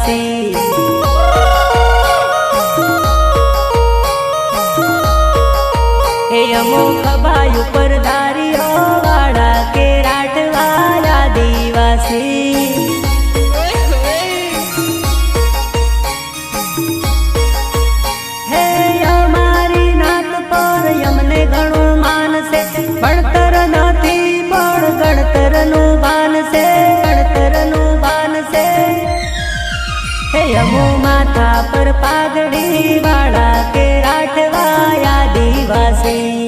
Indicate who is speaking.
Speaker 1: આદિવાસી એ અમો ખબાય ઉપર ધારીઓ વાળા કે રાઠવા આદિવાસી હે અમારી નાત પર અમને ઘણું માનશે ભણતર નથી પણ ગણતરનું ભાન છે ગણતરનું ભાન છે હે અમો માથા પર પાઘડી વાળા કે રાઠવા આદિવાસી